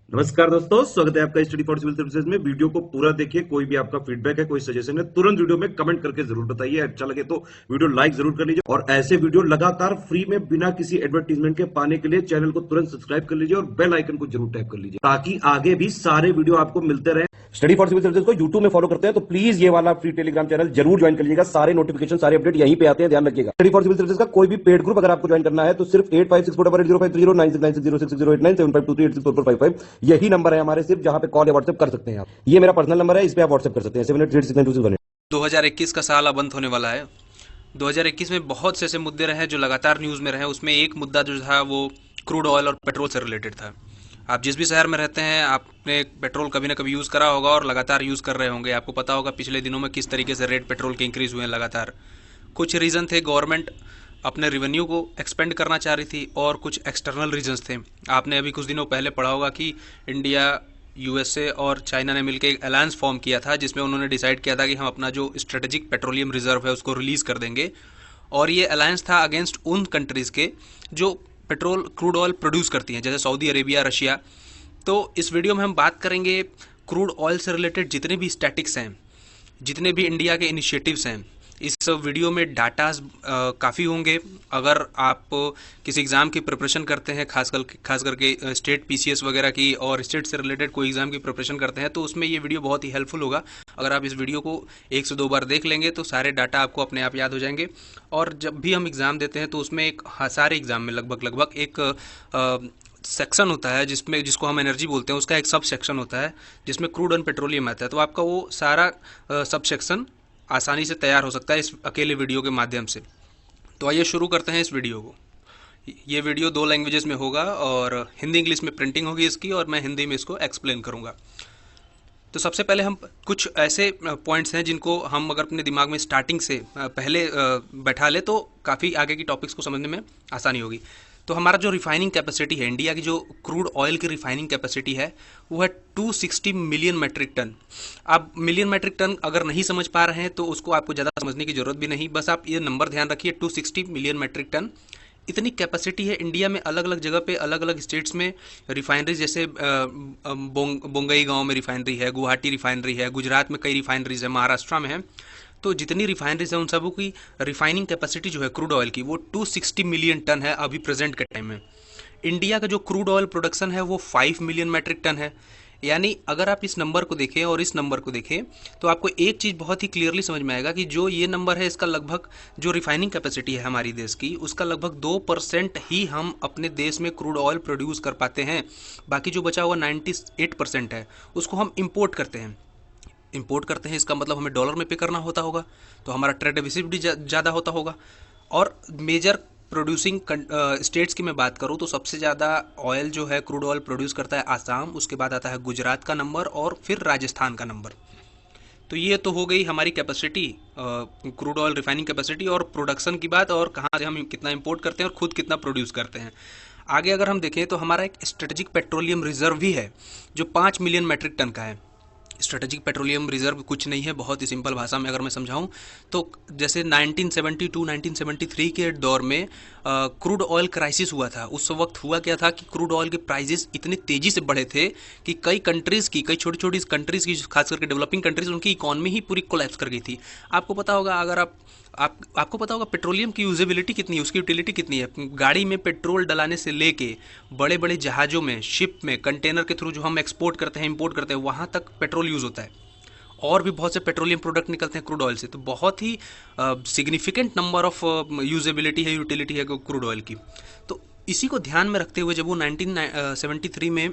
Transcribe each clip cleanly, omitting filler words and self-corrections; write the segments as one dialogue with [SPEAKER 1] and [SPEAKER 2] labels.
[SPEAKER 1] नमस्कार दोस्तों, स्वागत है आपका स्टडी फॉर सिविल सर्विसेज में। वीडियो को पूरा देखिए। कोई भी आपका फीडबैक है, कोई सजेशन है, तुरंत वीडियो में कमेंट करके जरूर बताइए। अच्छा लगे तो वीडियो लाइक जरूर कर लीजिए और ऐसे वीडियो लगातार फ्री में बिना किसी एडवर्टीजमेंट के पाने के लिए चैनल को तुरंत सब्सक्राइब कर लीजिए और बेल आइकन को जरूर टैप कर लीजिए ताकि आगे भी सारे वीडियो आपको मिलते रहे। स्टडी फॉर सिविल सर्विसेज को यूट्यूब में फॉलो करते हैं तो प्लीज ये वाला फ्री टेलीग्राम चैनल जरूर ज्वाइन कर लीजिएगा। सारे नोटिफिकेशन, सारे अपडेट यहीं पे आते हैं, ध्यान रखिएगा। स्टडी फॉर सिविल सर्विसेज का कोई भी पेड ग्रुप अगर आपको ज्वाइन करना है तो सिर्फ 8564805309697523860455 यही नंबर है हमारे, सिर्फ जहां पे कॉल या व्हाट्सएप कर सकते हैं आप। ये मेरा पर्सनल नंबर है, इस पे आप व्हाट्सएप कर सकते हैं 78369261।
[SPEAKER 2] 2021 का साल अब अंत होने वाला है। 2021 में बहुत से ऐसे मुद्दे रहे जो लगातार न्यूज़ में रहे। उसमें एक मुद्दा जो था वो क्रूड ऑयल और पेट्रोल से रिलेटेड था। आप जिस भी शहर में रहते हैं, आपने पेट्रोल कभी ना कभी यूज़ करा होगा और लगातार यूज़ कर रहे होंगे। आपको पता होगा पिछले दिनों में किस तरीके से रेट पेट्रोल के इंक्रीज़ हुए हैं लगातार। कुछ रीज़न थे, गवर्नमेंट अपने रेवेन्यू को एक्सपेंड करना चाह रही थी और कुछ एक्सटर्नल रीजंस थे। आपने अभी कुछ दिनों पहले पढ़ा होगा कि इंडिया, यूएसए और चाइना ने मिलकर एक अलायंस फॉर्म किया था जिसमें उन्होंने डिसाइड किया था कि हम अपना जो स्ट्रेटेजिक पेट्रोलियम रिजर्व है उसको रिलीज़ कर देंगे। और ये अलायंस था अगेंस्ट उन कंट्रीज़ के जो पेट्रोल, क्रूड ऑयल प्रोड्यूस करती हैं, जैसे सऊदी अरेबिया, रशिया। तो इस वीडियो में हम बात करेंगे क्रूड ऑयल से रिलेटेड जितने भी स्टैटिक्स हैं, जितने भी इंडिया के इनिशिएटिव्स हैं। इस वीडियो में डाटाज काफ़ी होंगे। अगर आप किसी एग्ज़ाम की प्रिपरेशन करते हैं, खास करके स्टेट पीसीएस वगैरह की और स्टेट से रिलेटेड कोई एग्ज़ाम की प्रिपरेशन करते हैं तो उसमें ये वीडियो बहुत ही हेल्पफुल होगा। अगर आप इस वीडियो को 1 से 2 बार देख लेंगे तो सारे डाटा आपको अपने आप याद हो जाएंगे। और जब भी हम एग्ज़ाम देते हैं तो उसमें सारे एग्ज़ाम में लगभग एक सेक्शन होता है जिसको हम एनर्जी बोलते हैं। उसका एक सब सेक्शन होता है जिसमें क्रूड एंड पेट्रोलियम आता है। तो आपका वो सारा सब सेक्शन आसानी से तैयार हो सकता है इस अकेले वीडियो के माध्यम से। तो आइए शुरू करते हैं इस वीडियो को। ये वीडियो 2 लैंग्वेजेस में होगा और हिंदी इंग्लिश में प्रिंटिंग होगी इसकी, और मैं हिंदी में इसको एक्सप्लेन करूँगा। तो सबसे पहले हम कुछ ऐसे पॉइंट्स हैं जिनको हम अगर अपने दिमाग में स्टार्टिंग से पहले बैठा ले तो काफ़ी आगे की टॉपिक्स को समझने में आसानी होगी। तो हमारा जो रिफाइनिंग कैपेसिटी है, इंडिया की जो क्रूड ऑयल की रिफाइनिंग कैपेसिटी है वो है 260 मिलियन मैट्रिक टन। आप मिलियन मैट्रिक टन अगर नहीं समझ पा रहे हैं तो उसको आपको ज़्यादा समझने की ज़रूरत भी नहीं, बस आप ये नंबर ध्यान रखिए, 260 मिलियन मैट्रिक टन। इतनी कैपेसिटी है इंडिया में। अलग अलग जगह पे, अलग अलग स्टेट्स में रिफाइनरीज, जैसे बोंगई गांव में रिफाइनरी है, गुवाहाटी रिफाइनरी है, गुजरात में कई रिफाइनरीज है, महाराष्ट्र में है। तो जितनी रिफाइनरीज है उन सबों की रिफाइनिंग कैपेसिटी जो है क्रूड ऑयल की वो 260 मिलियन टन है अभी प्रेजेंट के टाइम में। इंडिया का जो क्रूड ऑयल प्रोडक्शन है वो 5 मिलियन मैट्रिक टन है। यानी अगर आप इस नंबर को देखें और इस नंबर को देखें तो आपको एक चीज़ बहुत ही क्लियरली समझ में आएगा कि जो ये नंबर है इसका लगभग, जो रिफाइनिंग कैपेसिटी है हमारी देश की, उसका लगभग 2% ही हम अपने देश में क्रूड ऑयल प्रोड्यूस कर पाते हैं। बाकी जो बचा हुआ 98% है उसको हम इम्पोर्ट करते हैं। इंपोर्ट करते हैं इसका मतलब हमें डॉलर में पे करना होता होगा, तो हमारा ट्रेड डेफिसिट भी ज़्यादा होता होगा। और मेजर प्रोड्यूसिंग स्टेट्स की मैं बात करूं तो सबसे ज़्यादा ऑयल जो है, क्रूड ऑयल प्रोड्यूस करता है आसाम, उसके बाद आता है गुजरात का नंबर और फिर राजस्थान का नंबर। तो ये तो हो गई हमारी capacity, crude oil refining capacity और प्रोडक्शन की बात, और कहाँ से हम कितना इंपोर्ट करते हैं और खुद कितना प्रोड्यूस करते हैं। आगे अगर हम देखें तो हमारा एक स्ट्रेटेजिक पेट्रोलियम रिजर्व भी है जो 5 मिलियन मैट्रिक टन का है। स्ट्रेटेजिक पेट्रोलियम रिजर्व कुछ नहीं है, बहुत ही सिंपल भाषा में अगर मैं समझाऊं तो जैसे 1972-1973 के दौर में क्रूड ऑयल क्राइसिस हुआ था। उस वक्त हुआ क्या था कि क्रूड ऑयल के प्राइजेस इतने तेज़ी से बढ़े थे कि कई छोटी छोटी कंट्रीज़ की, खास करके डेवलपिंग कंट्रीज़, उनकी इकॉनमी ही पूरी कोलैप्स कर गई थी। आपको पता होगा, अगर आपको पता होगा पेट्रोलियम की यूजेबिलिटी कितनी है, उसकी यूटिलिटी कितनी है। गाड़ी में पेट्रोल डलाने से लेके बड़े बड़े जहाज़ों में, शिप में, कंटेनर के थ्रू जो हम एक्सपोर्ट करते हैं, इंपोर्ट करते हैं, वहाँ तक पेट्रोल यूज़ होता है। और भी बहुत से पेट्रोलियम प्रोडक्ट निकलते हैं क्रूड ऑयल से। तो बहुत ही सिग्निफिकेंट नंबर ऑफ यूजेबिलिटी है, यूटिलिटी है क्रूड ऑयल की। तो इसी को ध्यान में रखते हुए जब वो 1973 में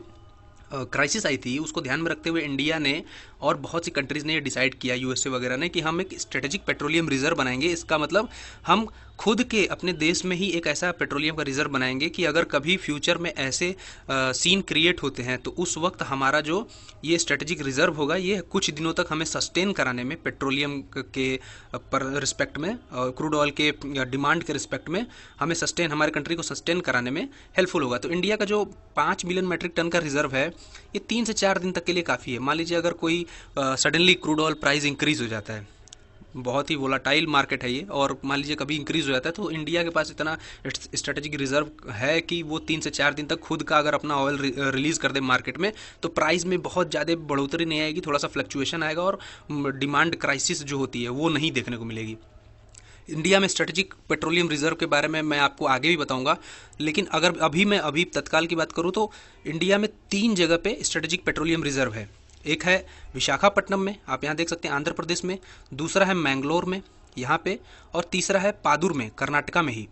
[SPEAKER 2] क्राइसिस आई थी, उसको ध्यान में रखते हुए इंडिया ने और बहुत सी कंट्रीज़ ने ये डिसाइड किया, यूएसए वगैरह ने, कि हम एक स्ट्रेटेजिक पेट्रोलियम रिजर्व बनाएंगे। इसका मतलब हम खुद के अपने देश में ही एक ऐसा पेट्रोलियम का रिजर्व बनाएंगे कि अगर कभी फ्यूचर में ऐसे सीन क्रिएट होते हैं तो उस वक्त हमारा जो ये स्ट्रेटेजिक रिजर्व होगा ये कुछ दिनों तक हमें सस्टेन कराने में, पेट्रोलियम के पर रिस्पेक्ट में, क्रूड ऑयल के डिमांड के रिस्पेक्ट में हमें सस्टेन, हमारे कंट्री को सस्टेन कराने में हेल्पफुल होगा। तो इंडिया का जो 5 मिलियन मैट्रिक टन का रिजर्व है ये 3 से 4 दिन तक के लिए काफ़ी है। मान लीजिए अगर कोई suddenly crude oil price increase हो जाता है, बहुत ही वोलाटाइल मार्केट है ये, और मान लीजिए कभी इंक्रीज हो जाता है तो इंडिया के पास इतना स्ट्रेटेजिक रिजर्व है कि वो 3 से 4 दिन तक खुद का अगर अपना ऑयल रिलीज कर दे मार्केट में तो प्राइस में बहुत ज़्यादा बढ़ोतरी नहीं आएगी, थोड़ा सा फ्लक्चुएशन आएगा और डिमांड क्राइसिस जो होती है वो नहीं देखने को मिलेगी। इंडिया में स्ट्रेटेजिक पेट्रोलियम रिजर्व के बारे में मैं आपको आगे भी बताऊंगा, लेकिन अगर अभी तत्काल की बात करूं तो इंडिया में 3 जगह पे स्ट्रेटेजिक पेट्रोलियम रिजर्व है। एक है विशाखापट्टनम में, आप यहाँ देख सकते हैं आंध्र प्रदेश में, दूसरा है मैंगलोर में यहाँ पे, और तीसरा है पादुर में कर्नाटका में ही।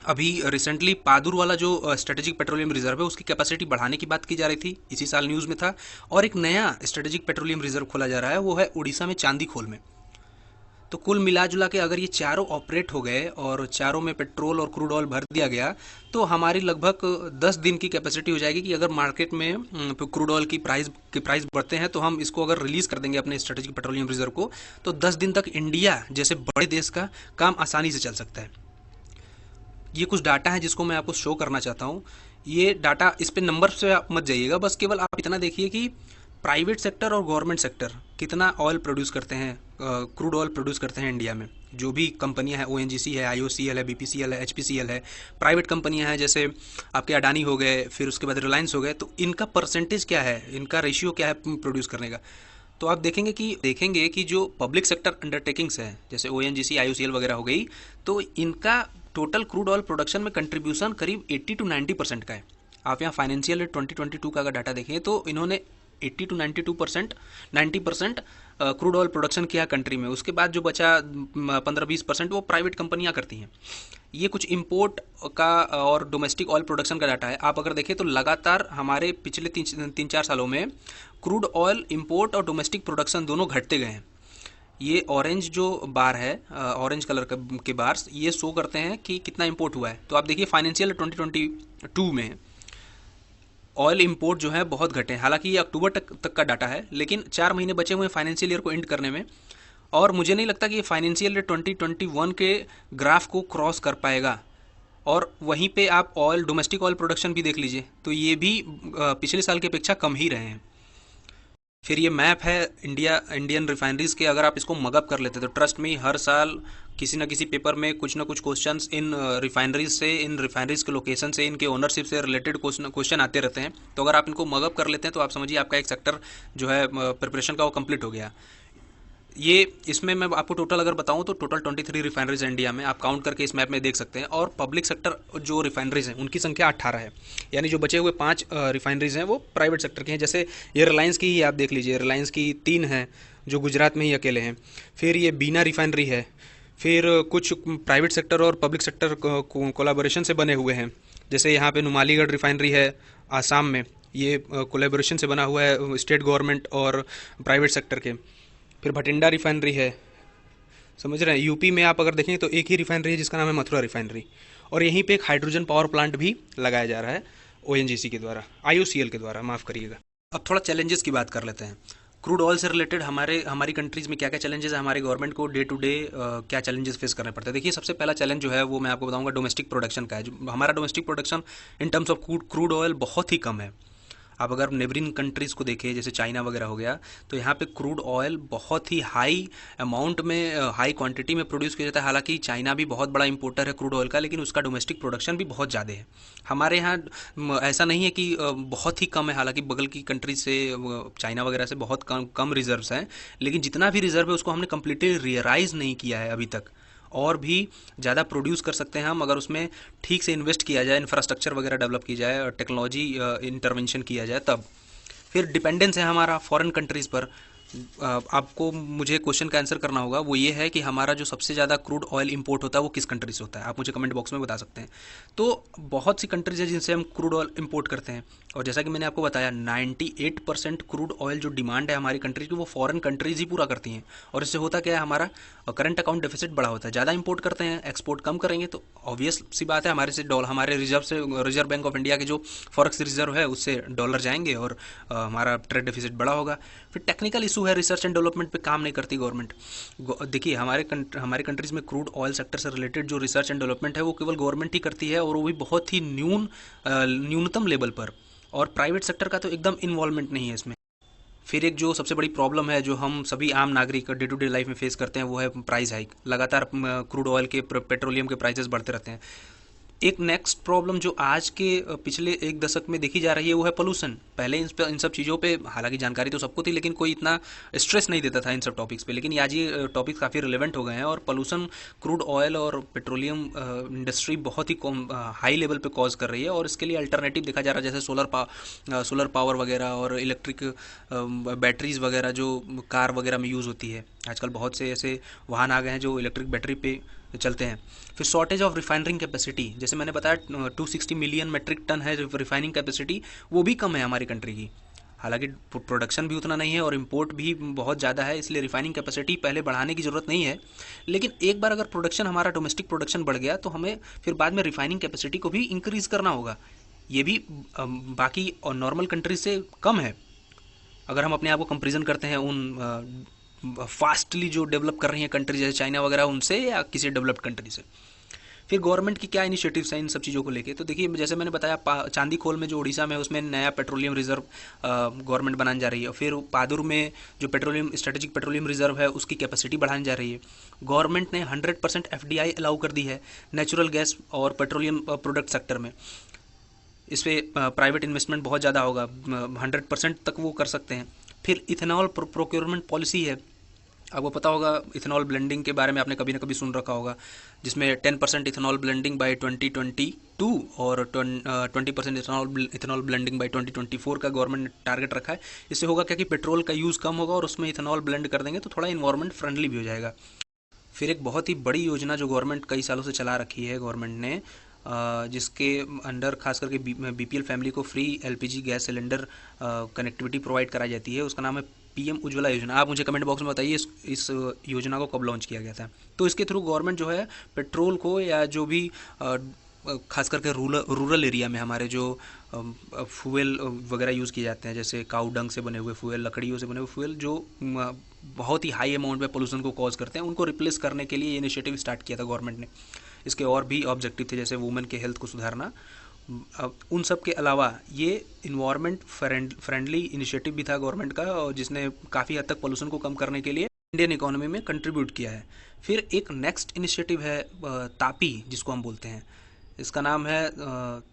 [SPEAKER 2] अभी रिसेंटली पादुर वाला जो स्ट्रेटेजिक पेट्रोलियम रिजर्व है उसकी कैपेसिटी बढ़ाने की बात की जा रही थी, इसी साल न्यूज़ में था। और एक नया स्ट्रेटेजिक पेट्रोलियम रिजर्व खोला जा रहा है, वो है उड़ीसा में चांदीखोल में। तो कुल मिला जुला के अगर ये चारों ऑपरेट हो गए और चारों में पेट्रोल और क्रूड ऑयल भर दिया गया तो हमारी लगभग 10 दिन की कैपेसिटी हो जाएगी कि अगर मार्केट में क्रूड ऑयल की प्राइस बढ़ते हैं तो हम इसको अगर रिलीज़ कर देंगे अपने स्ट्रेटेजिक पेट्रोलियम रिजर्व को, तो 10 दिन तक इंडिया जैसे बड़े देश का काम आसानी से चल सकता है। ये कुछ डाटा है जिसको मैं आपको शो करना चाहता हूँ। ये डाटा, इस पे नंबर से आप मत जाइएगा, बस केवल आप इतना देखिए कि प्राइवेट सेक्टर और गवर्नमेंट सेक्टर कितना ऑयल प्रोड्यूस करते हैं, क्रूड ऑयल प्रोड्यूस करते हैं इंडिया में। जो भी कंपनियां हैं, ओएनजीसी है, आईओसीएल है, बीपीसीएल है, एचपीसीएल है, प्राइवेट कंपनियां हैं जैसे आपके अडानी हो गए, फिर उसके बाद रिलायंस हो गए, तो इनका परसेंटेज क्या है, इनका रेशियो क्या है प्रोड्यूस करने का। तो आप देखेंगे कि जो पब्लिक सेक्टर अंडरटेकिंग्स हैं जैसे ओएनजीसी, आईओसीएल वगैरह हो गई, तो इनका टोटल क्रूड ऑयल प्रोडक्शन में कंट्रीब्यूशन करीब 80 to 90% का है। आप यहाँ फाइनेंशियल 2022 का अगर डाटा देखें तो इन्होंने 80 to 90% क्रूड ऑयल प्रोडक्शन किया कंट्री में। उसके बाद जो बचा 15-20% वो प्राइवेट कंपनियां करती हैं। ये कुछ इंपोर्ट का और डोमेस्टिक ऑयल प्रोडक्शन का डाटा है। आप अगर देखें तो लगातार हमारे पिछले 3-4 सालों में क्रूड ऑयल इंपोर्ट और डोमेस्टिक प्रोडक्शन दोनों घटते गए हैं। ये ऑरेंज जो बार है, ऑरेंज कलर के बार्स, ये शो करते हैं कि कितना इंपोर्ट हुआ है। तो आप देखिए फाइनेंशियल 2022 में ऑयल इंपोर्ट जो है बहुत घटे हैं। हालांकि ये अक्टूबर तक का डाटा है, लेकिन 4 महीने बचे हुए हैं फाइनेंशियल ईयर को एंड करने में, और मुझे नहीं लगता कि ये फाइनेंशियल ईयर 2021 के ग्राफ को क्रॉस कर पाएगा। और वहीं पे आप ऑयल, डोमेस्टिक ऑयल प्रोडक्शन भी देख लीजिए तो ये भी पिछले साल की अपेक्षा कम ही रहे हैं। फिर ये मैप है इंडियन रिफाइनरीज के। अगर आप इसको मगअप कर लेते तो ट्रस्ट में हर साल किसी न किसी पेपर में कुछ ना कुछ क्वेश्चंस इन रिफाइनरीज के लोकेशन से, इनके ओनरशिप से रिलेटेड क्वेश्चन आते रहते हैं। तो अगर आप इनको मगअप कर लेते हैं तो आप समझिए आपका एक सेक्टर जो है प्रिपरेशन का वो कंप्लीट हो गया। ये इसमें मैं आपको टोटल अगर बताऊं तो टोटल 23 रिफाइनरीज हैं इंडिया में, आप काउंट करके इस मैप में देख सकते हैं। और पब्लिक सेक्टर जो रिफाइनरीज हैं उनकी संख्या 18 है, यानी जो बचे हुए 5 रिफाइनरीज हैं वो प्राइवेट सेक्टर के हैं। जैसे ये रिलायंस की ही आप देख लीजिए, रिलायंस की 3 हैं जो गुजरात में ही अकेले हैं। फिर ये बीना रिफाइनरी है। फिर कुछ प्राइवेट सेक्टर और पब्लिक सेक्टर कोलाबोरेशन से बने हुए हैं, जैसे यहाँ पे नुमालीगढ़ रिफाइनरी है आसाम में, ये कोलेबोरेशन से बना हुआ है स्टेट गवर्नमेंट और प्राइवेट सेक्टर के। फिर भटिंडा रिफाइनरी है, समझ रहे हैं। यूपी में आप अगर देखें तो एक ही रिफाइनरी है जिसका नाम है मथुरा रिफाइनरी, और यहीं पे एक हाइड्रोजन पावर प्लांट भी लगाया जा रहा है ओएनजीसी के द्वारा, आईओसीएल के द्वारा, माफ़ करिएगा। अब थोड़ा चैलेंजेस की बात कर लेते हैं। क्रूड ऑयल से रिलेटेड हमारी कंट्रीज़ में क्या क्या चैलेंजेस है, हमारे गवर्नमेंट को डे टू डे क्या चैलेंजेस फेस करने पड़ते हैं। देखिए सबसे पहला चैलेंज जो है वो मैं आपको बताऊंगा डोमेस्टिक प्रोडक्शन का है। जो हमारा domestic production in terms of crude oil बहुत ही कम है। आप अगर नेबरिंग कंट्रीज़ को देखें जैसे चाइना वगैरह हो गया, तो यहाँ पे क्रूड ऑयल बहुत ही हाई अमाउंट में, हाई क्वांटिटी में प्रोड्यूस किया जाता है। हालांकि चाइना भी बहुत बड़ा इंपोर्टर है क्रूड ऑयल का, लेकिन उसका डोमेस्टिक प्रोडक्शन भी बहुत ज़्यादा है। हमारे यहाँ ऐसा नहीं है कि बहुत ही कम है, हालांकि बगल की कंट्री से, चाइना वगैरह से बहुत कम रिजर्व्स हैं, लेकिन जितना भी रिजर्व है उसको हमने कम्प्लीटली रियलाइज़ नहीं किया है अभी तक। और भी ज़्यादा प्रोड्यूस कर सकते हैं हम अगर उसमें ठीक से इन्वेस्ट किया जाए, इंफ्रास्ट्रक्चर वगैरह डेवलप की जाए और टेक्नोलॉजी इंटरवेंशन किया जाए तब। फिर डिपेंडेंस है हमारा फॉरेन कंट्रीज़ पर। आपको मुझे क्वेश्चन का आंसर करना होगा, वो ये है कि हमारा जो सबसे ज़्यादा क्रूड ऑयल इंपोर्ट होता है वो किस कंट्री से होता है। आप मुझे कमेंट बॉक्स में बता सकते हैं। तो बहुत सी कंट्रीज हैं जिनसे हम क्रूड ऑयल इंपोर्ट करते हैं, और जैसा कि मैंने आपको बताया 98% क्रूड ऑयल जो डिमांड है हमारी कंट्री की वो फॉरेन कंट्रीज ही पूरा करती हैं। और इससे होता क्या है, हमारा करंट अकाउंट डेफिसिट बड़ा होता है। ज़्यादा इंपोर्ट करते हैं, एक्सपोर्ट कम करेंगे तो ऑब्वियस सी बात है हमारे रिजर्व बैंक ऑफ इंडिया के जो फॉरेक्स रिजर्व है उससे डॉलर जाएंगे और हमारा ट्रेड डेफिसिट बड़ा होगा। फिर टेक्निकल इशू है, रिसर्च एंड डेवलपमेंट पे काम नहीं करती गवर्नमेंट। देखिए हमारे कंट्रीज़ में क्रूड ऑयल सेक्टर से रिलेटेड जो रिसर्च एंड डेवलपमेंट है वो केवल गवर्नमेंट ही करती है, और वो भी बहुत ही न्यूनतम लेवल पर, और प्राइवेट सेक्टर का तो एकदम इन्वॉल्वमेंट नहीं है इसमें। फिर एक जो सबसे बड़ी प्रॉब्लम है जो हम सभी आम नागरिक डे टू डे लाइफ में फेस करते हैं वो है प्राइस हाइक। लगातार क्रूड ऑयल के पेट्रोलियम के प्राइसेस बढ़ते रहते हैं। एक नेक्स्ट प्रॉब्लम जो आज के पिछले एक दशक में देखी जा रही है वो है पोल्यूशन। पहले इन सब चीज़ों पे हालांकि जानकारी तो सबको थी लेकिन कोई इतना स्ट्रेस नहीं देता था इन सब टॉपिक्स पे, लेकिन आज ये टॉपिक्स काफ़ी रिलेवेंट हो गए हैं। और पोल्यूशन क्रूड ऑयल और पेट्रोलियम इंडस्ट्री बहुत ही हाई लेवल पे कॉज कर रही है और इसके लिए अल्टरनेटिव देखा जा रहा है, जैसे सोलर पावर वगैरह और इलेक्ट्रिक बैटरीज वगैरह जो कार वगैरह में यूज़ होती है। आजकल बहुत से ऐसे वाहन आ गए हैं जो इलेक्ट्रिक बैटरी पे चलते हैं। फिर शॉर्टेज ऑफ रिफाइनरिंग कैपेसिटी, जैसे मैंने बताया 260 मिलियन मेट्रिक टन है रिफाइनिंग कैपेसिटी, वो भी कम है हमारी कंट्री की। हालांकि प्रोडक्शन भी उतना नहीं है और इंपोर्ट भी बहुत ज़्यादा है, इसलिए रिफाइनिंग कैपेसिटी पहले बढ़ाने की ज़रूरत नहीं है। लेकिन एक बार अगर प्रोडक्शन हमारा डोमेस्टिक प्रोडक्शन बढ़ गया तो हमें फिर बाद में रिफाइनिंग कैपेसिटी को भी इंक्रीज़ करना होगा। ये भी बाकी और नॉर्मल कंट्री से कम है अगर हम अपने आप को कंपेरिजन करते हैं उन फास्टली जो डेवलप कर रही हैं कंट्री जैसे चाइना वगैरह उनसे या किसी डेवलप्ड कंट्री से। फिर गवर्नमेंट की क्या इनिशिएटिव्स हैं इन सब चीज़ों को लेके, तो देखिए जैसे मैंने बताया चांदी खोल में जो उड़ीसा में है उसमें नया पेट्रोलियम रिजर्व गवर्नमेंट बनाने जा रही है। फिर पादुर में जो पेट्रोलियम स्ट्रेटेजिक पेट्रोलियम रिजर्व है उसकी कैपेसिटी बढ़ाने जा रही है। गवर्नमेंट ने 100% FDI अलाउ कर दी है नेचुरल गैस और पेट्रोलियम प्रोडक्ट सेक्टर में। इस पर प्राइवेट इन्वेस्टमेंट बहुत ज़्यादा होगा, 100% तक वो कर सकते हैं। फिर इथेनॉल प्रोक्योरमेंट पॉलिसी है, आपको पता होगा इथेनॉल ब्लेंडिंग के बारे में आपने कभी ना कभी सुन रखा होगा, जिसमें 10% इथेनॉल ब्लेंडिंग बाय 2022 और 20% इथेनॉल ब्लेंडिंग बाय 2024 का गवर्नमेंट ने टारगेट रखा है। इससे होगा क्या कि पेट्रोल का यूज़ कम होगा और उसमें इथेनॉल ब्लेंड कर देंगे तो थोड़ा इन्वायरमेंट फ्रेंडली भी हो जाएगा। फिर एक बहुत ही बड़ी योजना जो गवर्नमेंट कई सालों से चला रखी है गवर्नमेंट ने, जिसके अंडर खास करके BPL फैमिली को free LPG gas cylinder connectivity provide कराई जाती है, उसका नाम है PM उज्ज्वला योजना। आप मुझे कमेंट बॉक्स में बताइए इस योजना को कब लॉन्च किया गया था। तो इसके थ्रू गवर्नमेंट जो है पेट्रोल को या जो भी खास करके रूरल एरिया में हमारे जो फ्यूल वगैरह यूज़ किए जाते हैं, जैसे काऊ डंग से बने हुए फ्यूल, लकड़ियों से बने हुए फ्यूल जो बहुत ही हाई अमाउंट में पोल्यूशन को कॉज करते हैं, उनको रिप्लेस करने के लिए ये इनिशिएटिव स्टार्ट किया था गवर्नमेंट ने। इसके और भी ऑब्जेक्टिव थे जैसे वुमेन के हेल्थ को सुधारना। उन सब के अलावा ये इन्वायरमेंट फ्रेंडली इनिशिएटिव भी था गवर्नमेंट का, और जिसने काफ़ी हद तक पोल्यूशन को कम करने के लिए इंडियन इकोनॉमी में कंट्रीब्यूट किया है। फिर एक नेक्स्ट इनिशिएटिव है तापी, जिसको हम बोलते हैं, इसका नाम है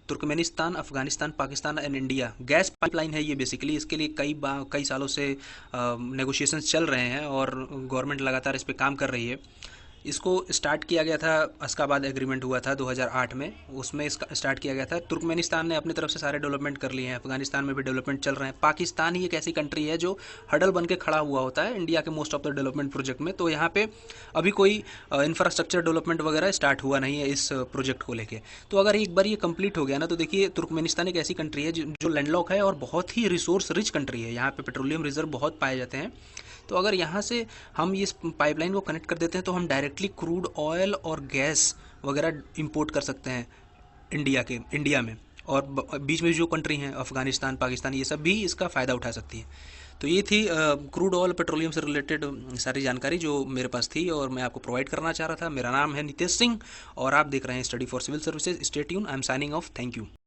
[SPEAKER 2] Turkmenistan, Afghanistan, Pakistan and India gas pipeline है ये बेसिकली। इसके लिए कई सालों से नेगोशिएशंस चल रहे हैं और गवर्नमेंट लगातार इस पर काम कर रही है। इसको स्टार्ट किया गया था, अशकाबाद एग्रीमेंट हुआ था 2008 में, उसमें इसका स्टार्ट किया गया था। तुर्कमेनिस्तान ने अपनी तरफ से सारे डेवलपमेंट कर लिए हैं, अफगानिस्तान में भी डेवलपमेंट चल रहे हैं। पाकिस्तान ही एक ऐसी कंट्री है जो हडल बन के खड़ा हुआ होता है इंडिया के most of the development project में, तो यहाँ पे अभी कोई इंफ्रास्ट्रक्चर डेवलपमेंट वगैरह स्टार्ट हुआ नहीं है इस प्रोजेक्ट को लेके। तो अगर एक बार ये कंप्लीट हो गया ना, तो देखिए तुर्कमेनिस्तान एक ऐसी कंट्री है जो लैंडलॉक है और बहुत ही रिसोर्स रिच कंट्री है, यहाँ पे पेट्रोलियम रिजर्व बहुत पाए जाते हैं। तो अगर यहाँ से हम इस पाइपलाइन को कनेक्ट कर देते हैं तो हम डायरेक्टली क्रूड ऑयल और गैस वगैरह इंपोर्ट कर सकते हैं इंडिया में, और बीच में जो कंट्री हैं अफगानिस्तान, पाकिस्तान, ये सब भी इसका फ़ायदा उठा सकती है। तो ये थी क्रूड ऑयल पेट्रोलियम से रिलेटेड सारी जानकारी जो मेरे पास थी और मैं आपको प्रोवाइड करना चाह रहा था। मेरा नाम है नितेश सिंह और आप देख रहे हैं study for civil services. Stay tune, I am signing off. Thank you.